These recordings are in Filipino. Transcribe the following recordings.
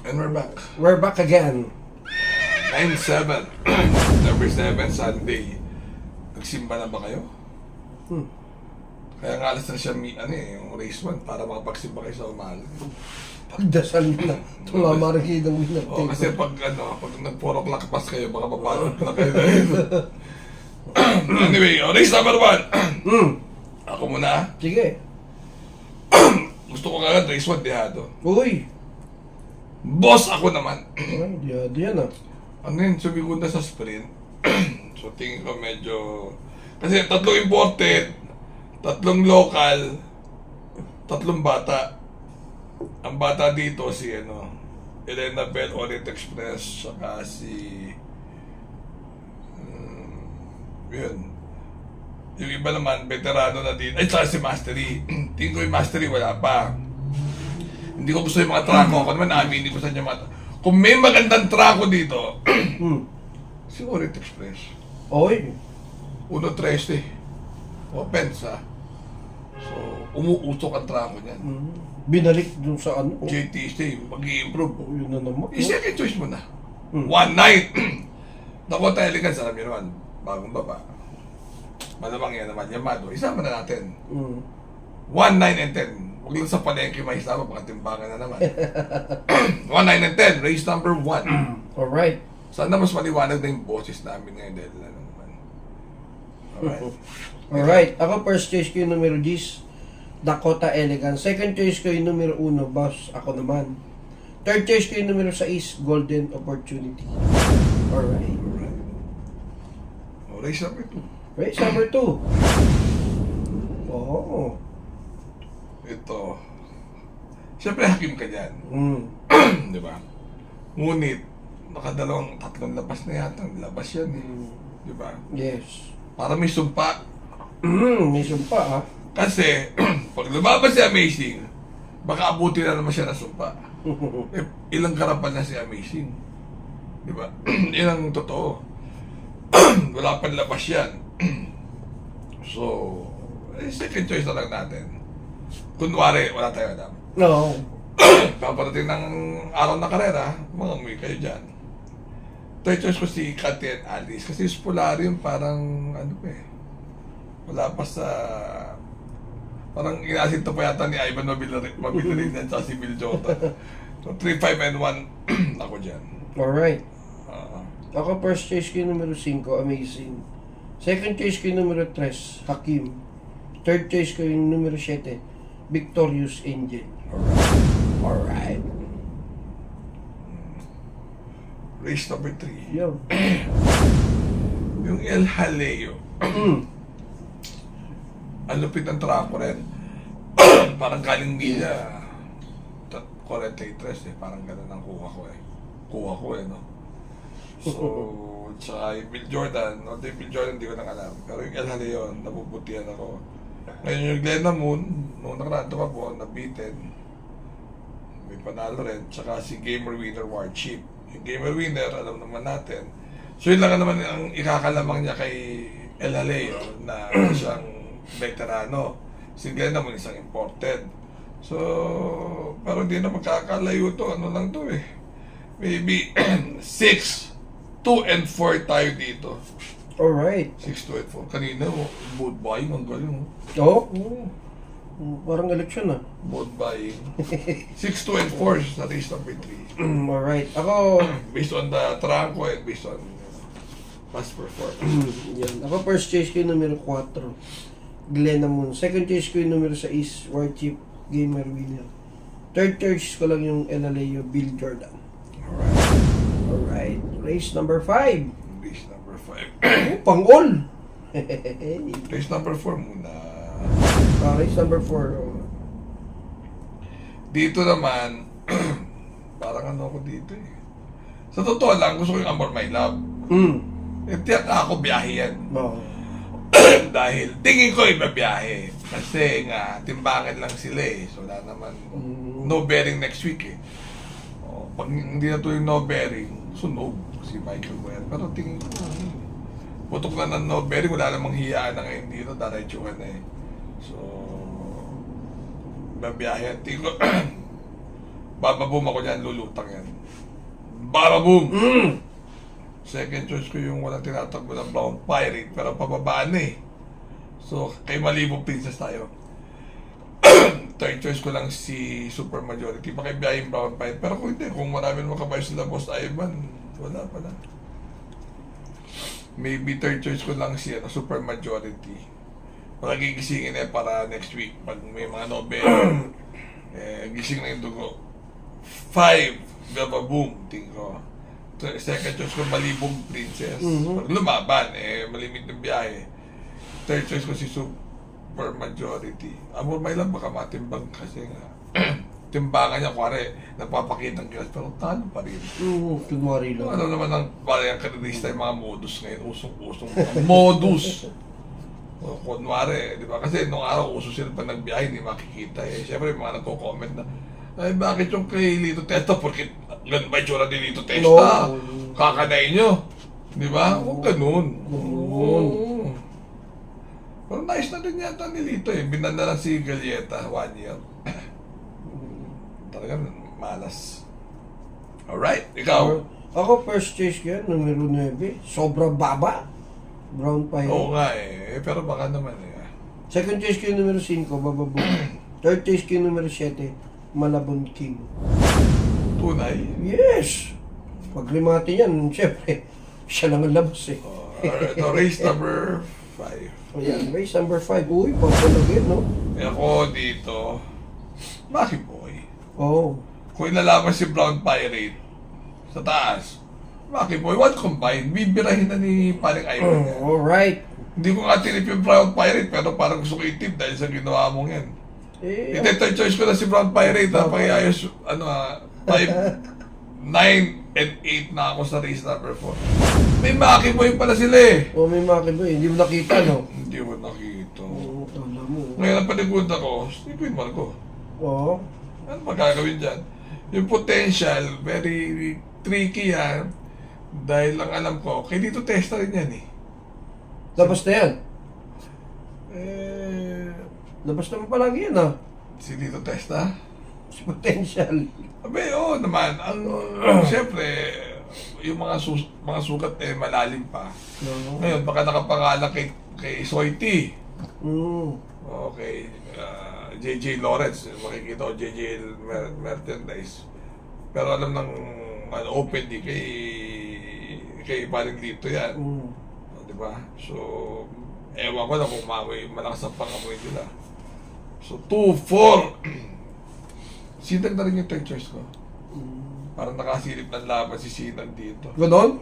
And we're back. We're back again. 9-7. Number 7, Sunday. Nagsimba na ba kayo? Kaya nga alas na siya, yung race 1 para makapagsimba kayo sa umaga. Pagdasal na. Tumama rin ng winner. Oo, kasi pag nag 4 o'clock pas kayo, baka mapalot na kayo dahil. Anyway, race number 1. Ako muna. Sige. Gusto ko kagad race 1 dihado. Uy. Boss ako naman. Ay, dihado yan ah. Ano yun, sumigunda sa sprint. So tingin ko medyo... Kasi 3 imported, 3 local, 3 bata. Ang bata dito si Elena Bell, Orient Express, saka si... yun. Yung iba naman, veterano na din. Ay, saka si Mastery. Tingin ko yung Mastery, wala pa. Hindi ko gusto yung mga trako. Ako naman, aminin ko sa inyo mga... Kung may magandang trako dito, si Orient Express. Oy. 1-13. Offense, ha? So, umuusok ang trako niyan. Binalik dun sa ano. JTC, mag-i-improve. Yun na naman. I-second choice mo na. 1-9. Dakota Elegance, alam niyo naman, bagong baba. Malamang yan naman, Yamado. Isama na natin. 1, 9, and 10. Huwag lang sa palengke may isama, baka timbangan na naman. 1, 9, and 10. Race number 1. Alright. Sana mas maliwanag na yung boses namin ngayon dahil na naman. Alright. Ako first choice ko yung numero 10, Dakota Elegance. Second choice ko yung numero 1, Boss. Ako naman. Third choice ko yung numero 6, Golden Opportunity. Alright. Race number 2. Race number 2. Oh. Ito. Siyempre, hakim ka dyan. Di ba? Ngunit, tatlong labas na yata. Labas yan eh. Di ba? Yes. Para may sumpa. May sumpa ah. Kasi, pag lumabas si Amazing, baka abuti na naman siya na sumpa. Ilang karapan na si Amazing. Di ba? Yan ang totoo. Wala pang labas yan. So, second choice na lang natin. Kunwari, wala tayo alam. No. Paparating ng araw na karera, mga umuwi kayo dyan. Third choice ko si Cathy and Alice. Kasi yung Spolarium parang, wala pa sa... Parang inasinto pa yata ni Ivan Mabilirin at si Bill Jota. So, 3, 5, and 1, ako dyan. Alright. Ako first choice ko yung numero 5, Amazing. Second choice ko yung numero 3, Hakim. Third choice ko yung numero 7, Victorious Angel. Alright. Race number 3. Yo. Yung El Jaleo. Ang lupit ng trako rin. Parang galing Villa 43 parang ganun ang kuha ko no? So, tsaka yung Bill Jordan, yung Bill Jordan hindi ko nang alam. Pero yung El Jaleo, napuputihan ako. Ngayon yung Glenna Moon, nung nakaraan tumakbo, nabitin. May panalo rin. Tsaka si Gamer Winner Warship. Yung Gamer Winner, alam naman natin. So yun lang naman ang ikakalamang niya kay El Jaleo na siyang veterano. Si Glenna Moon isang imported. So, pero hindi na magkakalayo to. Ano lang to eh. Maybe 6, 2, and 4 tayo dito. Alright. 6, 2, and 4. Kanina, vote buying. Ang galing. Oh? Parang eleksyon ah. Vote buying. 6, 2, and 4 sa race number 3. Alright. Ako... Based on the Tranco and based on past performance. Yan. Ako first choice ko yung numero 4, Glenna Moon. Second choice ko yung numero 6, Warship, Gamer Winner. Third choice ko lang yung El Jaleo, Bill Jordan. Alright. Race number 5. Race number 5. Pang-all! Race number 4 muna. Race number 4. Dito naman, parang ano ako dito eh. Sa totoo lang, gusto ko yung Amor My Love. Tiyak ako biyahe yan. Dahil tingin ko iba biyahe. Kasi nga, timbangan lang sila eh. So wala naman, no bearing next week eh. Pag hindi na ito yung no bearing, sunog si Michael Guerrero. Pero tingin ko, putok na ng no bearing, wala namang hiyaan na ngayon dito, diretsuhan na eh. So, babiyahe. Tingin ko, Bababoom ako dyan, lulutang yan. Bababoom! Mm. Second choice ko yung walang tinatakbo ng Brown Pirate, pero pababaan eh. So, kay Malibu Princess tayo. Third choice ko lang si Super Majority. Makibiyahe yung Brown Pirate. Pero kung hindi, kung marami naman kabayo sila Boss Ivan, wala pala. Maybe third choice ko lang si Super Majority. Magigisingin para next week. Pag may mga nobel, gising na yung dugo. 5, Bababoom, tingin ko. Second choice ko, Malibong Princess. Pag lumaban, malimit ng biyahe. Third choice ko si Super Majority. Amor may lang baka matimbang kasi nga. Timbangan niya, kuwari, nagpapakita ng kilas, pero talo pa rin. Kunwari lang. Ano naman ang parang kanilista yung mga modus ngayon, usong-usong mga modus. O, kunwari, di ba? Kasi nung araw, uso sila pa nagbiyahe, hindi makikita eh. Siyempre, yung mga nagko-comment na, ay, bakit yung kay Lito Testa? Porque ganun ba yung tsura ni Lito Testa? No. Kakanayin nyo. Di ba? Huwag ganun. Pero nice na din yata ni Lito eh. Binanda lang si Galieta, 1 year. Talagang malas. Alright, ikaw. Ako first choice ko yan, numero 9. Sobrang baba. Brown Pirate. Oo nga eh. Pero baka naman eh. Second choice ko yung numero 5, Bababoom. Third choice ko yung numero 7, Malabon King. Tunay. Yes! Pag rimati yan, syempre, siya lang ang labas eh. Ito, race number 5. Ayan, race number 5. Uy, papalagin, no? Eh ako dito, Maki Boy. Oo. Kung ilalaban si Brown Pirate sa taas, Maki Boy, one combine, bibirahin na ni Paring Ivan yan. Alright. Hindi ko nga tinip yung Brown Pirate, pero parang gusto ko itip dahil sa ginawa mong yan. Eh, Hindi, third choice ko na si Brown Pirate, ha? Pakiayos, 5, 9, and 8 na ako sa race number 4. May Maki Boy pala sila eh. oh, may Maki Boy. Hindi mo nakita, no? Hindi mo nakita. Oo, alam mo. Ngayon ang paligod ako, Stephen Marco. Oo. Ano magagawin dyan? Yung potential, very tricky yan. Dahil ang alam ko, kay Lito Testa rin yan eh. Labas na yan. Labas naman palagi yan, ah. Si Lito Testa? Si Potential. Abe, oo naman. Ang, siyempre, yung mga sugat malalim pa. No. Ngayon, baka nakapangalan kay Soiti. Okay. JJ Lawrence, makikita ko JJ Merchandise. Pero alam ng open di kay Paring Lito yan. Diba? So, ewan ko na kung malakas ang pangamoy nila. So, 2-4. Sinag na rin yung third choice ko. Parang nakasilip ng laban si Sinag dito. Ganon?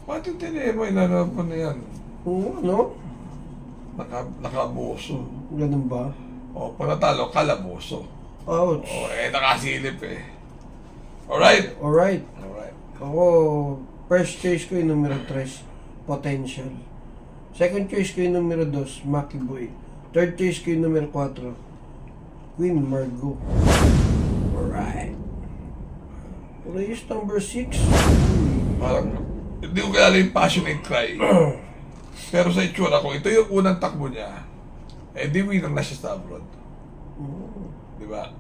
Pati yung tinemo, inanapan na yan. Oo, no? Nakaboso. Ganon ba? O, pag natalo, kalaboso. Ouch. O, nakasilip eh. Alright? Alright. Alright. Ako, first choice ko yung numero 3, Potential. Second choice ko yung numero 2, Maki Boy. Third choice ko yung numero 4, Queen Margot. Alright. Race number 6. Parang, hindi ko kilala yung Passionate Cry. Pero sa itsura ko, ito yung unang takbo niya. Di winner na siya sa abroad. Diba?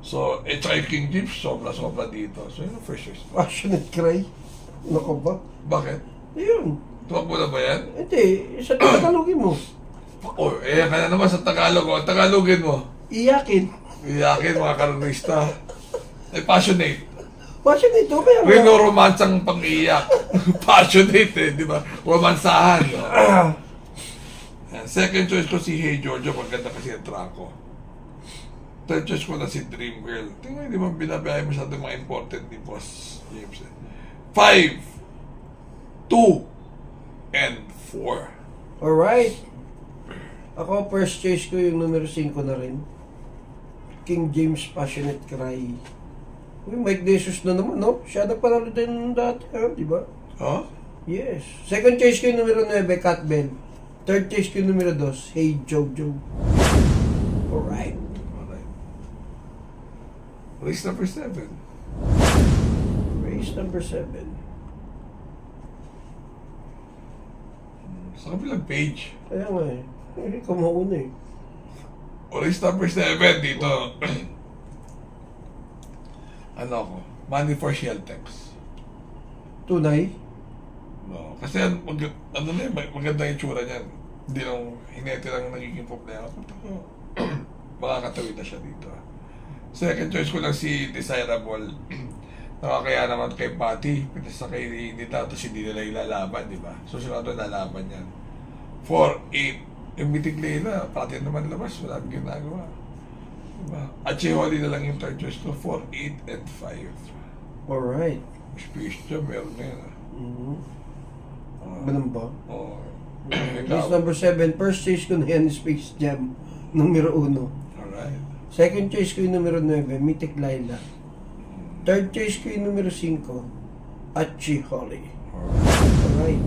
So, tsaka yung King Jeeps, sobra-sobra dito. So, yun ang first choice. Passionate Cry. Ano ka ba? Bakit? Ayun. Tumakbo na ba yan? Hindi, sa Tagalogin mo. Oh, kaya naman sa Tagalog. O, Tagalogin mo. Iyakin. Iyakin, mga karonista. Passionate. Passionate to, kaya Rino romansang pang-iyak. Passionate di ba? Romansahan. Second choice ko si Hey Giorgio, maganda kasi ang trako. Third choice ko na si Dream Girl. Tingnan, di ba binabiyahe masyado mga important ni Boss James. 5, 2, and 4. Alright. Ako, first choice ko yung numero 5 na rin. King James Passionate Cry. Uy, Mike Jesus na naman, no? Siya na pala din dati, di ba? Huh? Yes. Second choice ko yung numero 9, Cat Bell. Third choice ko yung numero 2, Hey Jojo. Alright. Alright. Race number 7. Race number 7. Sa kabilang page. Kaya nga eh. Ikaw mauna eh. Race number 7 dito. ano ako, money for Sheltex. Tunay? No. Kasi ano na yun, maganda yung itsura niyan. Hindi lang, hinete lang nagiging problema. Makakatawid na siya dito. Second choice ko lang si Desirable. Nakakaya naman kay Patty, pinasa kay nila, tapos hindi nila ilalaban, di ba? So, sunod na lalaban yan. 4-8. Yung Mythic Layla, pati naman labas, wala akong ginagawa. Diba? At si Holly na lang yung third choice ko, 4, 8, and 5. Alright. Space Jam, meron na yun. Ganun ba? Oo. List number 7, first choice ko na yan, Space Jam, numero 1. Alright. Second choice ko yung numero 9, Mythic Layla. Third choice ko yung numero 5, Achi Holly. Alright.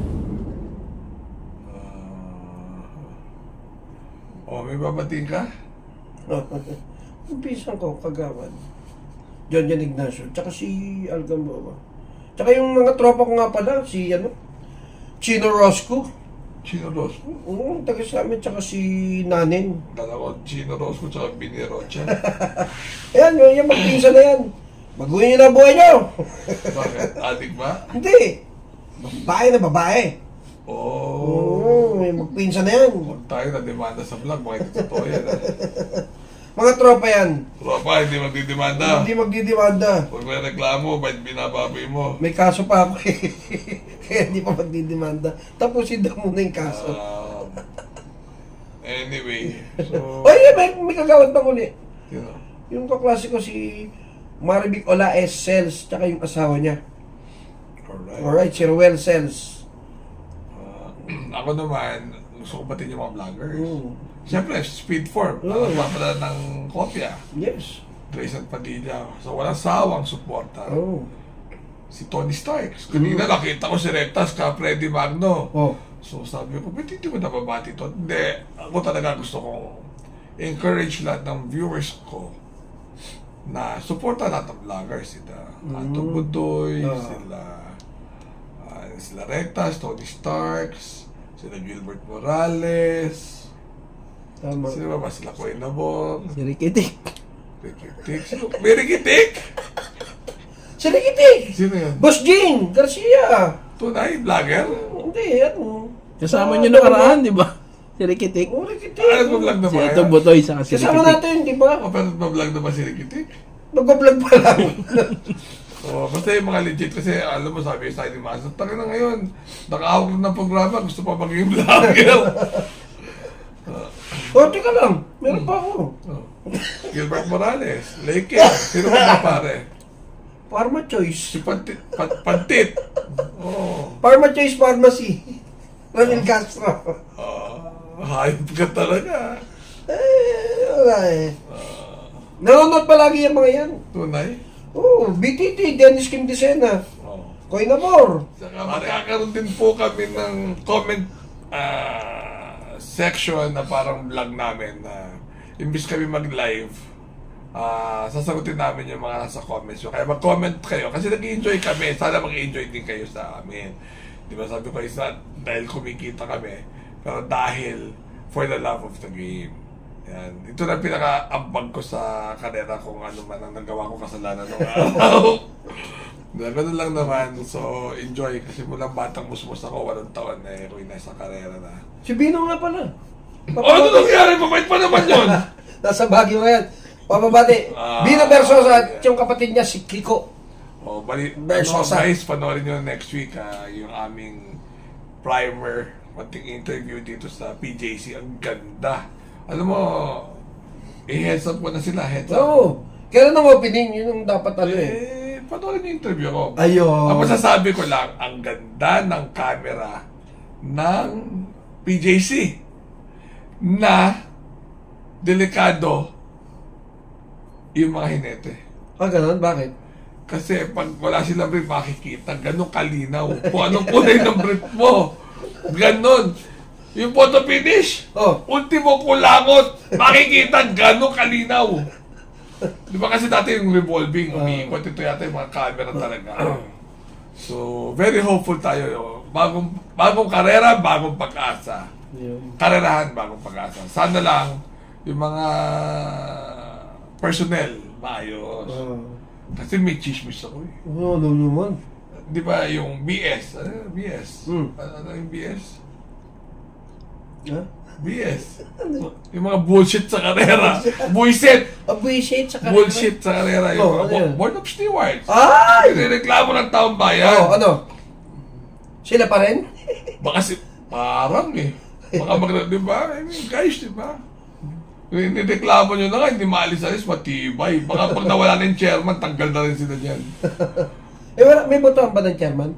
May babating ka? Yung pisang ko, kagawad. John Ignacio, tsaka si Al Gamboa. Tsaka yung mga tropa ko nga pala, si Chino Rosco. Chino Rosco? Oo, taga sa amin, tsaka si Nanin. Dalawa, Chino Rosco tsaka Bini Rocha. Ayan, yung magpinsan na yan. Baguhin niyo na buhay niyo. Bakit? Adik ba? Hindi. Babae na babae. Oo. May magpinsan na yan. Huwag tayo na demanda sa vlog, bakit totoo yan? Mga tropa yan. Tropa, hindi magdidemanda. Hindi magdidemanda. Huwag may reklamo, ba't binababoy mo? May kaso pa ako eh. Kaya hindi pa magdidemanda. Tapusin daw muna yung kaso. Anyway, so... Ay, may kagawad pa uli. You know, Yung kaklase ko si Marivic Olaes Sels, tsaka yung asawa niya. Alright, si Ruel Sels. ako naman, gusto ko batin yung mga vloggers. Siyempre, speed form. Magpapadala ng kopya. Yes. Grayson Padilla. So, walang sawang suporta. Si Tony Starks. Kanina nakita ko si Rectas ka Freddy Magno. So, sabi ko, ba't hindi mo nababati to? Hindi. Ako talaga gusto kong encourage lahat ng viewers ko na suporta lahat ng vloggers. Sila Ato Budoy, sila Rectas, Tony Starks, sila Gilbert Morales, Tama. sila ba? Sila Koy Nabong, Si Rikitik. Rikitik. May Rikitik? Si Rikitik! Sino yun? Boss Jean Garcia! Tunay, vlogger? Hindi, ano? Kasama nyo nakaraan, di ba? Si Rikitik. Oh, Rikitik. Ano ba vlog na Si ba Ito yan? Butoy, saka si Kasama Rikitik. natin, di ba? Pero ba-vlog na ba si Rikitik? Nagpa-vlog pa lang. Basta yung mga legit kasi alam mo sabi sa akin, Master, taga na ngayon, nakahawak na ng programa, gusto pa maging vlogger. Teka lang, meron pa ako. Gilbert Morales, Lake, sino ka ba pare? Pharma Choice. Si Pantit. Pharma Choice Pharmacy. Ramil Castro. Hayop ka talaga. Wala eh. Nanonood palagi yung mga yan. Tunay? BTT, Dennis Kim Dicena. Koy Nabor. Saka magkakaroon din po kami ng comment section na parang vlog namin na imbis kami mag-live, sasagutin namin yung mga nasa comments. Kaya mag-comment kayo kasi nag-enjoy kami. Sana mag-enjoy din kayo sa amin. Di ba sabi ko isa, dahil kumikita kami, pero dahil for the love of the game. Yan. Ito na pinaka-ambag ko sa karera kung ano man ang nagawa ko kasalanan ng araw. Ganun lang naman. So, enjoy. Kasi mulang batang musmus ako, 8 taon na ako'y nasa karera na. Si Bino nga pala. Ano nangyari? Pabait pa naman yun! Nasa Baguio ngayon. Pababati. Bino Versosa at yung kapatid niya si Kiko. Guys, panoorin nyo next week yung aming primer, konting interview dito sa PJC. Ang ganda. Alam mo, i-heads up ko na sila. Heads up. Kailan ang opening? Yun ang dapat Panoorin yung interview ko. Ayun. Ang masasabi ko lang, ang ganda ng camera ng PJC na delikado yung mga hinete. Ganun? Bakit? Kasi pag wala silang brief, makikita ganun kalinaw. Kung anong kulay ng brief mo. Ganon. Yung photo finish, ultimo kulangot, makikita ganun kalinaw. Di ba kasi dati yung revolving, umiikot, ito yata yung mga camera talaga. So, very hopeful tayo. Bagong karera, bagong pag-asa. Karerahan, bagong pag-asa. Sana lang, yung mga personnel, maayos. Kasi may chismis ako eh. Ano naman? Di ba yung BS? Ano yung BS? Hmm. Ano yung BS? Ha? BS. Yung mga bullshit sa karera. Bullshit! Appreciate sa kanila. Bullshit sa karera. Yung Oh, ano mga yun? Board of Stewards. Ay! Nireklamo ng taong bayan. Oo, ano? Sila pa rin? Baka parang eh. Baka di ba? I mean, guys, di ba? Nireklamo nyo na nga, hindi maalis-alis, matibay. Baka pag nawala na yung chairman, tanggal na rin sila dyan. May botohan ba ng chairman?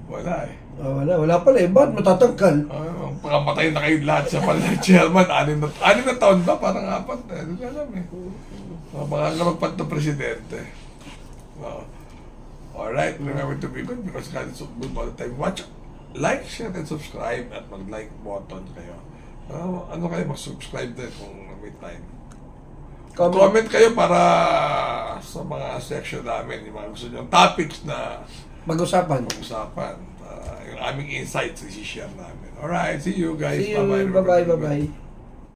Wala eh. Wala pala eh. Bakit matatanggal? Pagkamatay na kayo lahat siya pala ng chairman. 6 na taon ba? Parang 4 na. Hindi ko alam eh. Baka nga magpat na presidente. Alright, remember to be good because God is so good all the time. Watch, like, share, and subscribe at mag-like button kayo. Ano kayo, mag-subscribe din kung may time. Comment kayo para sa mga section namin, yung mga gusto nyo topics na Mag-usapan. yung aming insights i-share namin. Alright, see you guys. See you. Bye-bye. Bye-bye.